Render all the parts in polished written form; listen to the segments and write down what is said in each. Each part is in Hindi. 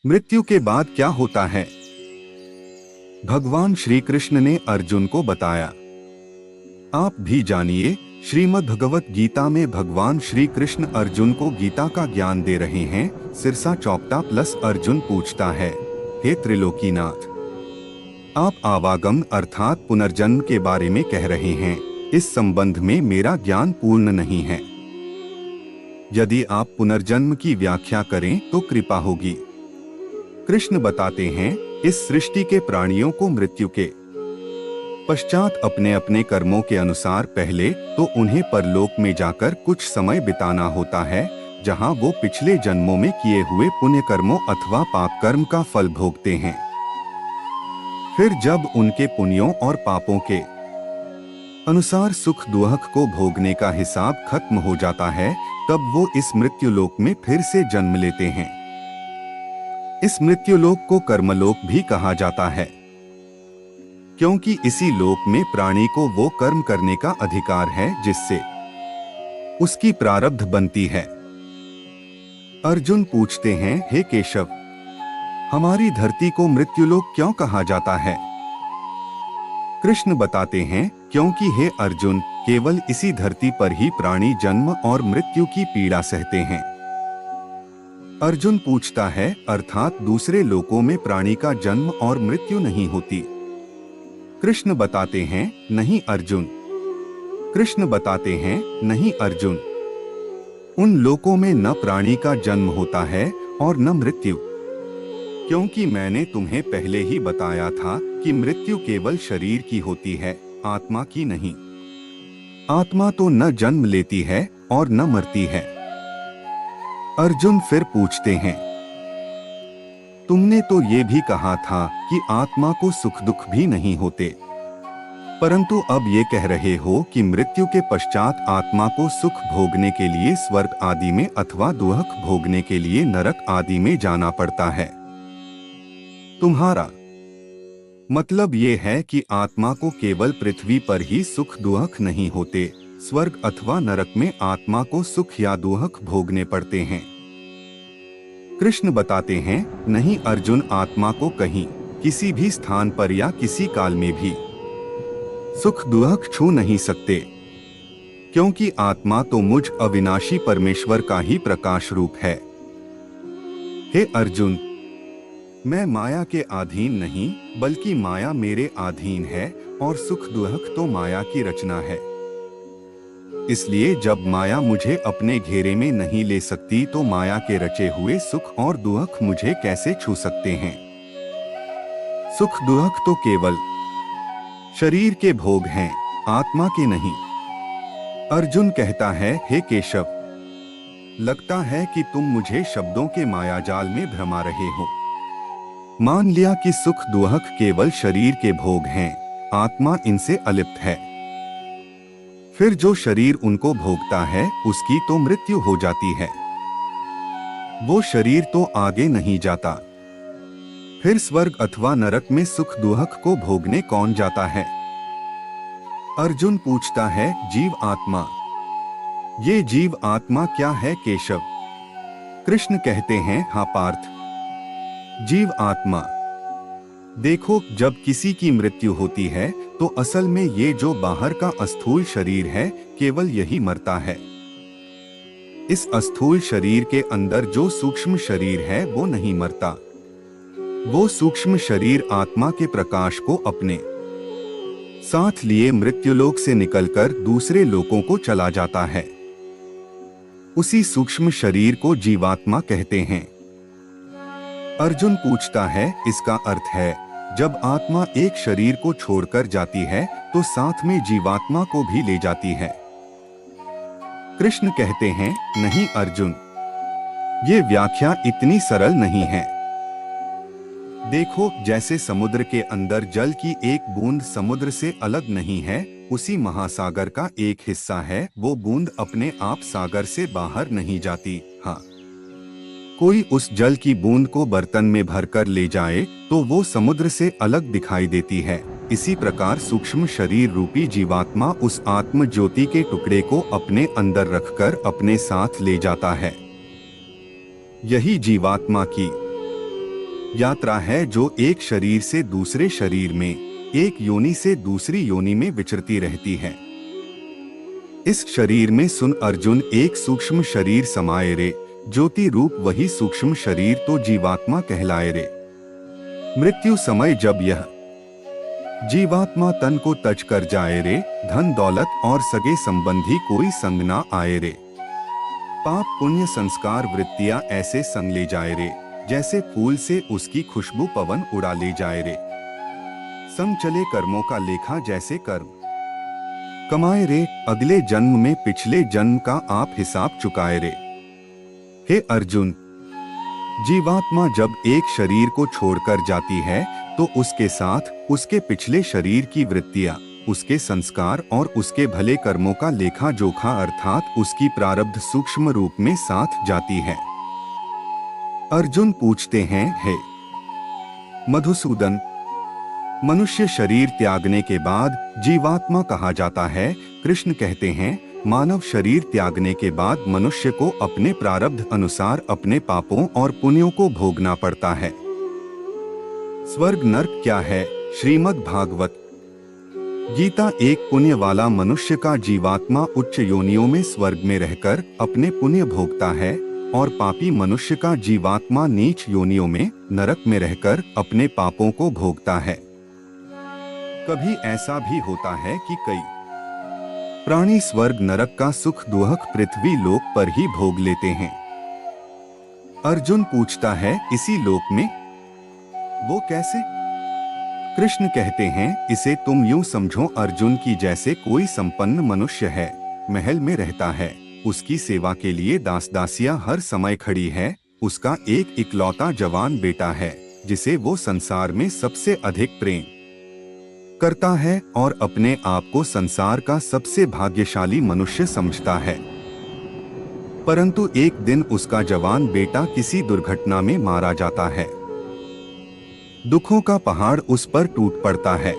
मृत्यु के बाद क्या होता है? भगवान श्री कृष्ण ने अर्जुन को बताया। आप भी जानिए। श्रीमद् भगवत गीता में भगवान श्री कृष्ण अर्जुन को गीता का ज्ञान दे रहे हैं। सिरसा चौपटा प्लस अर्जुन पूछता है, हे त्रिलोकीनाथ, आप आवागम अर्थात पुनर्जन्म के बारे में कह रहे हैं। इस संबंध में मेरा ज्ञान पूर्ण नहीं है। यदि आप पुनर्जन्म की व्याख्या करें तो कृपा होगी। कृष्ण बताते हैं, इस सृष्टि के प्राणियों को मृत्यु के पश्चात अपने अपने कर्मों के अनुसार पहले तो उन्हें परलोक में जाकर कुछ समय बिताना होता है, जहां वो पिछले जन्मों में किए हुए पुण्य कर्मों अथवा पाप कर्म का फल भोगते हैं। फिर जब उनके पुण्यों और पापों के अनुसार सुख दुख को भोगने का हिसाब खत्म हो जाता है, तब वो इस मृत्युलोक में फिर से जन्म लेते हैं। इस मृत्युलोक को कर्मलोक भी कहा जाता है, क्योंकि इसी लोक में प्राणी को वो कर्म करने का अधिकार है जिससे उसकी प्रारब्ध बनती है। अर्जुन पूछते हैं, हे केशव, हमारी धरती को मृत्युलोक क्यों कहा जाता है? कृष्ण बताते हैं, क्योंकि हे अर्जुन, केवल इसी धरती पर ही प्राणी जन्म और मृत्यु की पीड़ा सहते हैं। अर्जुन पूछता है, अर्थात दूसरे लोकों में प्राणी का जन्म और मृत्यु नहीं होती? कृष्ण बताते हैं, नहीं अर्जुन। कृष्ण बताते हैं, नहीं अर्जुन, उन लोकों में न प्राणी का जन्म होता है और न मृत्यु, क्योंकि मैंने तुम्हें पहले ही बताया था कि मृत्यु केवल शरीर की होती है, आत्मा की नहीं। आत्मा तो न जन्म लेती है और न मरती है। अर्जुन फिर पूछते हैं, तुमने तो ये भी कहा था कि आत्मा को सुख दुख भी नहीं होते, परंतु अब ये कह रहे हो कि मृत्यु के पश्चात आत्मा को सुख भोगने के लिए स्वर्ग आदि में अथवा दुख भोगने के लिए नरक आदि में जाना पड़ता है। तुम्हारा मतलब ये है कि आत्मा को केवल पृथ्वी पर ही सुख दुख नहीं होते, स्वर्ग अथवा नरक में आत्मा को सुख या दुख भोगने पड़ते हैं। कृष्ण बताते हैं, नहीं अर्जुन, आत्मा को कहीं किसी भी स्थान पर या किसी काल में भी सुख दुख छू नहीं सकते, क्योंकि आत्मा तो मुझ अविनाशी परमेश्वर का ही प्रकाश रूप है। हे अर्जुन, मैं माया के अधीन नहीं, बल्कि माया मेरे अधीन है और सुख दुख तो माया की रचना है। इसलिए जब माया मुझे अपने घेरे में नहीं ले सकती, तो माया के रचे हुए सुख और दुख मुझे कैसे छू सकते हैं? सुख दुख तो केवल शरीर के भोग हैं, आत्मा के नहीं। अर्जुन कहता है, हे केशव, लगता है कि तुम मुझे शब्दों के मायाजाल में भ्रमा रहे हो। मान लिया कि सुख दुख केवल शरीर के भोग हैं, आत्मा इनसे अलिप्त है। फिर जो शरीर उनको भोगता है उसकी तो मृत्यु हो जाती है, वो शरीर तो आगे नहीं जाता। फिर स्वर्ग अथवा नरक में सुख दुख को भोगने कौन जाता है? अर्जुन पूछता है, जीव आत्मा। ये जीव आत्मा क्या है केशव? कृष्ण कहते हैं, हाँ पार्थ, जीव आत्मा। देखो, जब किसी की मृत्यु होती है तो असल में ये जो बाहर का अस्थूल शरीर है, केवल यही मरता है। इस अस्थूल शरीर के अंदर जो सूक्ष्म शरीर है वो नहीं मरता। वो सूक्ष्म शरीर आत्मा के प्रकाश को अपने साथ लिए मृत्युलोक से निकलकर दूसरे लोकों को चला जाता है। उसी सूक्ष्म शरीर को जीवात्मा कहते हैं। अर्जुन पूछता है, इसका अर्थ है जब आत्मा एक शरीर को छोड़कर जाती है तो साथ में जीवात्मा को भी ले जाती है? कृष्ण कहते हैं, नहीं अर्जुन, ये व्याख्या इतनी सरल नहीं है। देखो, जैसे समुद्र के अंदर जल की एक बूंद समुद्र से अलग नहीं है, उसी महासागर का एक हिस्सा है, वो बूंद अपने आप सागर से बाहर नहीं जाती। हाँ, कोई उस जल की बूंद को बर्तन में भरकर ले जाए तो वो समुद्र से अलग दिखाई देती है। इसी प्रकार सूक्ष्म शरीर रूपी जीवात्मा उस आत्म ज्योति के टुकड़े को अपने अंदर रखकर अपने साथ ले जाता है। यही जीवात्मा की यात्रा है जो एक शरीर से दूसरे शरीर में, एक योनि से दूसरी योनि में विचरती रहती है। इस शरीर में सुन अर्जुन एक सूक्ष्म शरीर समाये रे, ज्योति रूप वही सूक्ष्म शरीर तो जीवात्मा कहलाए रे। मृत्यु समय जब यह जीवात्मा तन को तज कर जाए रे, धन दौलत और सगे संबंधी कोई संग ना आए रे। पाप पुण्य संस्कार वृत्तियां ऐसे संग ले जाए रे, जैसे फूल से उसकी खुशबू पवन उड़ा ले जाए रे। संग चले कर्मों का लेखा जैसे कर्म कमाए रे, अगले जन्म में पिछले जन्म का आप हिसाब चुकाए रे। हे अर्जुन, जीवात्मा जब एक शरीर को छोड़कर जाती है तो उसके साथ उसके पिछले शरीर की वृत्तियां, उसके संस्कार और उसके भले कर्मों का लेखा जोखा अर्थात उसकी प्रारब्ध सूक्ष्म रूप में साथ जाती है। अर्जुन पूछते हैं, हे मधुसूदन, मनुष्य शरीर त्यागने के बाद जीवात्मा कहा जाता है? कृष्ण कहते हैं, मानव शरीर त्यागने के बाद मनुष्य को अपने प्रारब्ध अनुसार अपने पापों और पुण्यों को भोगना पड़ता है। स्वर्ग नर्क क्या है? श्रीमद् भागवत गीता। एक पुण्य वाला मनुष्य का जीवात्मा उच्च योनियों में स्वर्ग में रहकर अपने पुण्य भोगता है और पापी मनुष्य का जीवात्मा नीच योनियों में नरक में रहकर अपने पापों को भोगता है। कभी ऐसा भी होता है कि कई प्राणी स्वर्ग नरक का सुख दुहक पृथ्वी लोक पर ही भोग लेते हैं। अर्जुन पूछता है, इसी लोक में वो कैसे? कृष्ण कहते हैं, इसे तुम यूं समझो अर्जुन की जैसे कोई संपन्न मनुष्य है, महल में रहता है, उसकी सेवा के लिए दास दासियां हर समय खड़ी है, उसका एक इकलौता जवान बेटा है जिसे वो संसार में सबसे अधिक प्रेम करता है और अपने आप को संसार का सबसे भाग्यशाली मनुष्य समझता है। परंतु एक दिन उसका जवान बेटा किसी दुर्घटना में मारा जाता है। दुखों का पहाड़ उस पर टूट पड़ता है।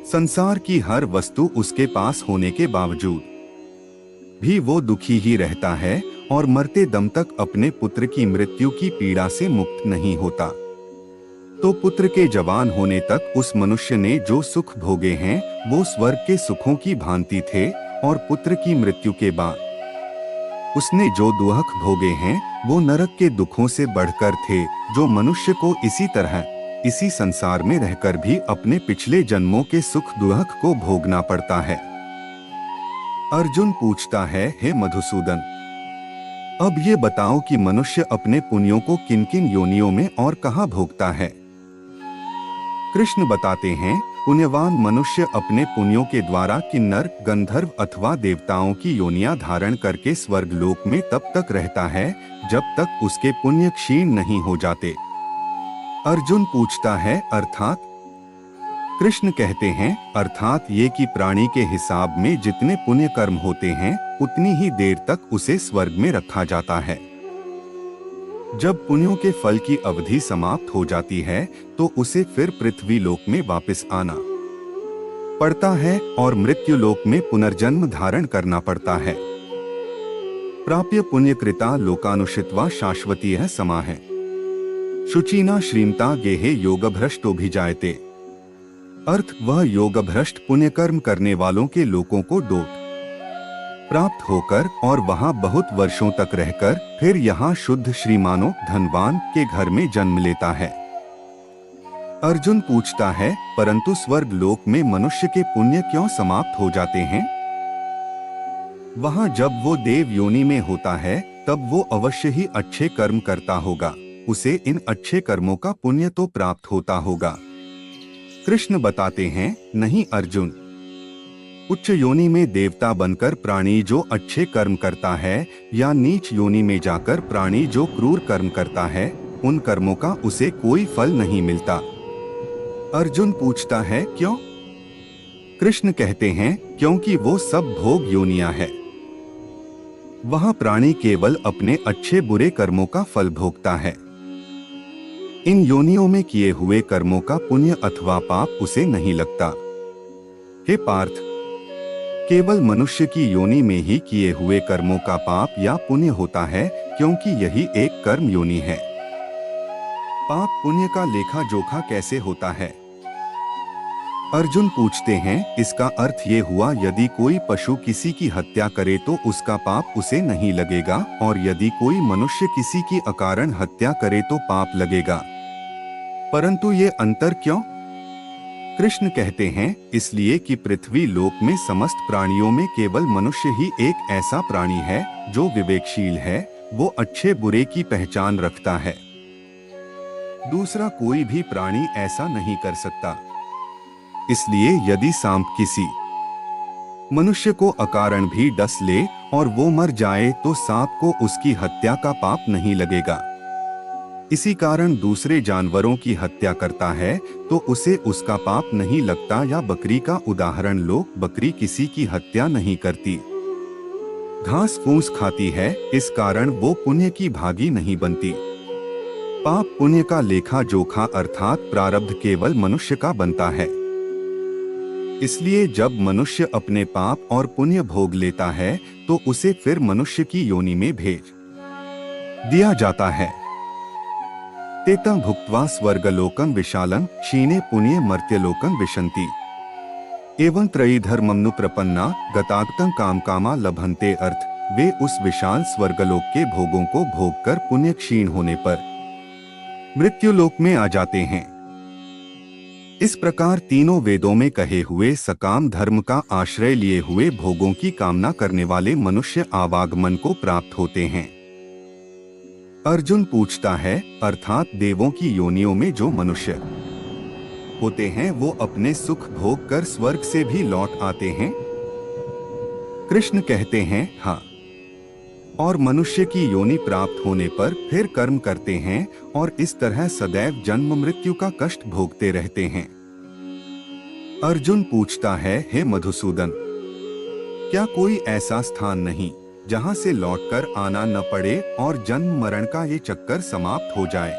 संसार की हर वस्तु उसके पास होने के बावजूद भी वो दुखी ही रहता है और मरते दम तक अपने पुत्र की मृत्यु की पीड़ा से मुक्त नहीं होता। तो पुत्र के जवान होने तक उस मनुष्य ने जो सुख भोगे हैं वो स्वर्ग के सुखों की भांति थे और पुत्र की मृत्यु के बाद उसने जो दुख भोगे हैं वो नरक के दुखों से बढ़कर थे, जो मनुष्य को इसी तरह इसी संसार में रहकर भी अपने पिछले जन्मों के सुख दुख को भोगना पड़ता है। अर्जुन पूछता है, हे मधुसूदन, अब ये बताओ कि मनुष्य अपने पुण्यों को किन किन योनियों में और कहाँ भोगता है? कृष्ण बताते हैं, पुण्यवान मनुष्य अपने पुण्यों के द्वारा किन्नर, गंधर्व अथवा देवताओं की योनियां धारण करके स्वर्ग लोक में तब तक रहता है जब तक उसके पुण्य क्षीण नहीं हो जाते। अर्जुन पूछता है, अर्थात? कृष्ण कहते हैं, अर्थात ये कि प्राणी के हिसाब में जितने पुण्य कर्म होते हैं उतनी ही देर तक उसे स्वर्ग में रखा जाता है। जब पुण्यों के फल की अवधि समाप्त हो जाती है तो उसे फिर पृथ्वी लोक में वापस आना पड़ता है और मृत्यु लोक में पुनर्जन्म धारण करना पड़ता है। प्राप्य पुण्यकृता लोकानुषित्वा शाश्वती समा है, शुचिना श्रीमता गेहे योगभ्रष्टोभिजायते। अर्थ, वह योगभ्रष्ट पुण्यकर्म करने वालों के लोकों को डोट प्राप्त होकर और वहां बहुत वर्षों तक रहकर फिर यहाँ शुद्ध श्रीमानों धनवान के घर में जन्म लेता है। अर्जुन पूछता है, परंतु स्वर्ग लोक में मनुष्य के पुण्य क्यों समाप्त हो जाते हैं? वहां जब वो देव योनि में होता है तब वो अवश्य ही अच्छे कर्म करता होगा, उसे इन अच्छे कर्मों का पुण्य तो प्राप्त होता होगा। कृष्ण बताते हैं, नहीं अर्जुन, उच्च योनि में देवता बनकर प्राणी जो अच्छे कर्म करता है या नीच योनि में जाकर प्राणी जो क्रूर कर्म करता है, उन कर्मों का उसे कोई फल नहीं मिलता। अर्जुन पूछता है, क्यों? कृष्ण कहते हैं, क्योंकि वो सब भोग योनियां है। वहां प्राणी केवल अपने अच्छे बुरे कर्मों का फल भोगता है। इन योनियों में किए हुए कर्मों का पुण्य अथवा पाप उसे नहीं लगता। हे पार्थ, केवल मनुष्य की योनि में ही किए हुए कर्मों का पाप या पुण्य होता है, क्योंकि यही एक कर्म योनि है। पाप पुण्य का लेखा जोखा कैसे होता है? अर्जुन पूछते हैं, इसका अर्थ ये हुआ यदि कोई पशु किसी की हत्या करे तो उसका पाप उसे नहीं लगेगा, और यदि कोई मनुष्य किसी की अकारण हत्या करे तो पाप लगेगा। परंतु ये अंतर क्यों? कृष्ण कहते हैं, इसलिए कि पृथ्वी लोक में समस्त प्राणियों में केवल मनुष्य ही एक ऐसा प्राणी है जो विवेकशील है, वो अच्छे बुरे की पहचान रखता है। दूसरा कोई भी प्राणी ऐसा नहीं कर सकता। इसलिए यदि सांप किसी मनुष्य को अकारण भी डस ले और वो मर जाए तो सांप को उसकी हत्या का पाप नहीं लगेगा। इसी कारण दूसरे जानवरों की हत्या करता है तो उसे उसका पाप नहीं लगता। या बकरी का उदाहरण लो, बकरी किसी की हत्या नहीं करती, घास फूस खाती है, इस कारण वो पुण्य की भागी नहीं बनती। पाप पुण्य का लेखा जोखा अर्थात प्रारब्ध केवल मनुष्य का बनता है। इसलिए जब मनुष्य अपने पाप और पुण्य भोग लेता है तो उसे फिर मनुष्य की योनि में भेज दिया जाता है। तेतं भुक्त्वा स्वर्गलोकं विशालं क्षीणे पुण्ये मर्त्यलोकं विशन्ति एवं त्रयी धर्ममनु प्रपन्ना गतागतं काम कामा लभन्ते। अर्थ, वे उस विशाल स्वर्गलोक के भोगों को भोग कर पुण्य क्षीण होने पर मृत्युलोक में आ जाते हैं। इस प्रकार तीनों वेदों में कहे हुए सकाम धर्म का आश्रय लिए हुए भोगों की कामना करने वाले मनुष्य आवागमन को प्राप्त होते हैं। अर्जुन पूछता है, अर्थात देवों की योनियों में जो मनुष्य होते हैं वो अपने सुख भोग कर स्वर्ग से भी लौट आते हैं? कृष्ण कहते हैं, हाँ, और मनुष्य की योनि प्राप्त होने पर फिर कर्म करते हैं और इस तरह सदैव जन्म मृत्यु का कष्ट भोगते रहते हैं। अर्जुन पूछता है, हे मधुसूदन, क्या कोई ऐसा स्थान नहीं जहां से लौटकर आना न पड़े और जन्म मरण का ये चक्कर समाप्त हो जाए?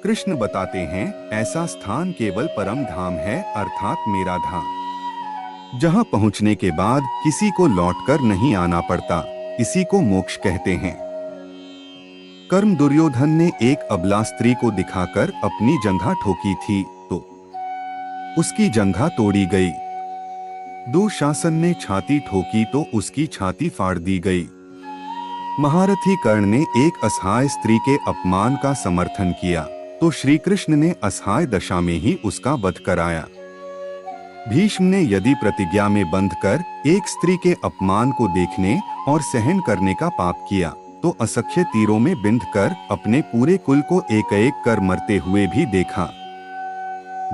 कृष्ण बताते हैं, ऐसा स्थान केवल परम धाम है, अर्थात मेरा धाम, जहां पहुंचने के बाद किसी को लौटकर नहीं आना पड़ता। इसी को मोक्ष कहते हैं। कर्म दुर्योधन ने एक अबला स्त्री को दिखाकर अपनी जंघा ठोकी थी तो उसकी जंघा तोड़ी गई। दुशासन ने छाती ठोकी तो उसकी छाती फाड़ दी गई। महारथी कर्ण ने एक असहाय स्त्री के अपमान का समर्थन किया तो श्री कृष्ण ने असहाय दशा में ही उसका वध कराया। भीष्म ने यदि प्रतिज्ञा में बंधकर एक स्त्री के अपमान को देखने और सहन करने का पाप किया तो असंख्य तीरों में बिंधकर अपने पूरे कुल को एक एक कर मरते हुए भी देखा।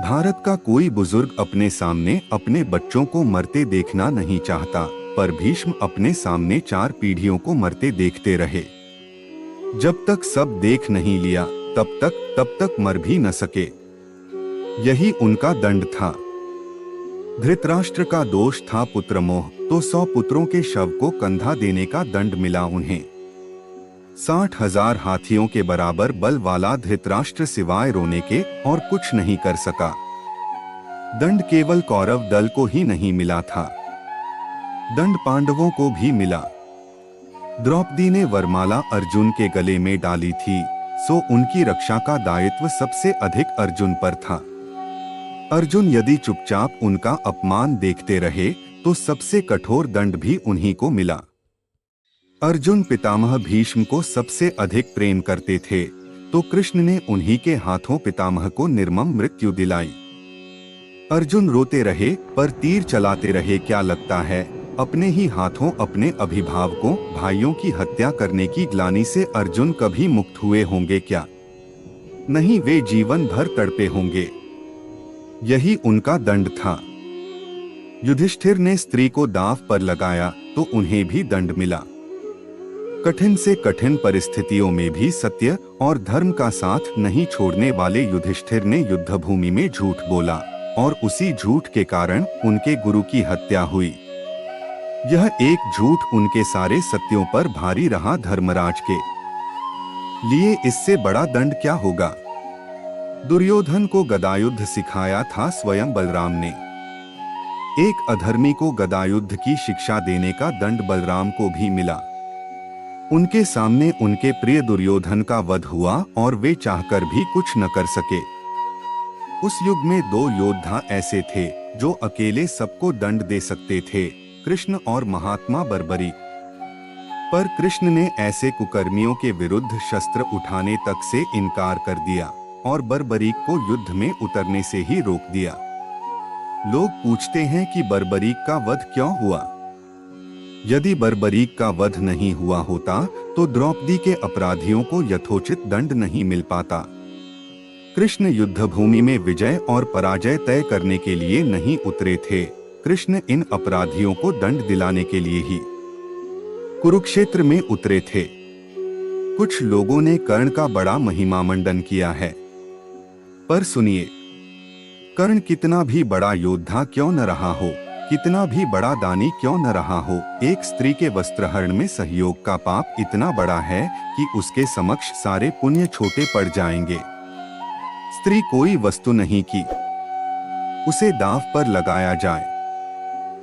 भारत का कोई बुजुर्ग अपने सामने अपने बच्चों को मरते देखना नहीं चाहता, पर भीष्म अपने सामने 4 पीढ़ियों को मरते देखते रहे। जब तक सब देख नहीं लिया तब तक मर भी न सके। यही उनका दंड था। धृतराष्ट्र का दोष था पुत्रमोह, तो 100 पुत्रों के शव को कंधा देने का दंड मिला उन्हें। 60,000 हाथियों के बराबर बल वाला धृतराष्ट्र सिवाय रोने के और कुछ नहीं कर सका। दंड केवल कौरव दल को ही नहीं मिला था, दंड पांडवों को भी मिला। द्रौपदी ने वरमाला अर्जुन के गले में डाली थी, सो उनकी रक्षा का दायित्व सबसे अधिक अर्जुन पर था। अर्जुन यदि चुपचाप उनका अपमान देखते रहे तो सबसे कठोर दंड भी उन्हीं को मिला। अर्जुन पितामह भीष्म को सबसे अधिक प्रेम करते थे तो कृष्ण ने उन्हीं के हाथों पितामह को निर्मम मृत्यु दिलाई। अर्जुन रोते रहे पर तीर चलाते रहे। क्या लगता है अपने ही हाथों अपने अभिभावकों भाइयों की हत्या करने की ग्लानि से अर्जुन कभी मुक्त हुए होंगे क्या? नहीं, वे जीवन भर तड़पे होंगे। यही उनका दंड था। युधिष्ठिर ने स्त्री को दांव पर लगाया तो उन्हें भी दंड मिला। कठिन से कठिन परिस्थितियों में भी सत्य और धर्म का साथ नहीं छोड़ने वाले युधिष्ठिर ने युद्ध भूमि में झूठ बोला और उसी झूठ के कारण उनके गुरु की हत्या हुई। यह एक झूठ उनके सारे सत्यों पर भारी रहा। धर्मराज के लिए इससे बड़ा दंड क्या होगा? दुर्योधन को गदायुद्ध सिखाया था स्वयं बलराम ने। एक अधर्मी को गदायुद्ध की शिक्षा देने का दंड बलराम को भी मिला। उनके सामने उनके प्रिय दुर्योधन का वध हुआ और वे चाहकर भी कुछ न कर सके। उस युग में दो योद्धा ऐसे थे जो अकेले सबको दंड दे सकते थे, कृष्ण और महात्मा बर्बरीक। पर कृष्ण ने ऐसे कुकर्मियों के विरुद्ध शस्त्र उठाने तक से इनकार कर दिया और बर्बरीक को युद्ध में उतरने से ही रोक दिया। लोग पूछते हैं कि बर्बरीक का वध क्यों हुआ? यदि बर्बरीक का वध नहीं हुआ होता तो द्रौपदी के अपराधियों को यथोचित दंड नहीं मिल पाता। कृष्ण युद्धभूमि में विजय और पराजय तय करने के लिए नहीं उतरे थे, कृष्ण इन अपराधियों को दंड दिलाने के लिए ही कुरुक्षेत्र में उतरे थे। कुछ लोगों ने कर्ण का बड़ा महिमामंडन किया है, पर सुनिए, कर्ण कितना भी बड़ा योद्धा क्यों न रहा हो, कितना भी बड़ा दानी क्यों न रहा हो, एक स्त्री के वस्त्रहरण में सहयोग का पाप इतना बड़ा है कि उसके समक्ष सारे पुण्य छोटे पड़ जाएंगे। स्त्री कोई वस्तु नहीं की उसे दांव पर लगाया जाए।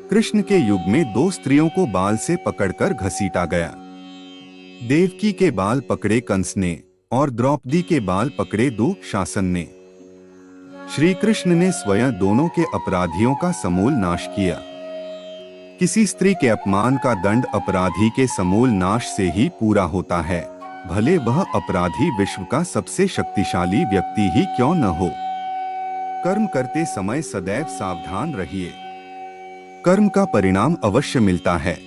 कृष्ण के युग में दो स्त्रियों को बाल से पकड़कर घसीटा गया। देवकी के बाल पकड़े कंस ने और द्रौपदी के बाल पकड़े दुशासन ने। श्री कृष्ण ने स्वयं दोनों के अपराधियों का समूल नाश किया। किसी स्त्री के अपमान का दंड अपराधी के समूल नाश से ही पूरा होता है, भले वह अपराधी विश्व का सबसे शक्तिशाली व्यक्ति ही क्यों न हो। कर्म करते समय सदैव सावधान रहिए, कर्म का परिणाम अवश्य मिलता है।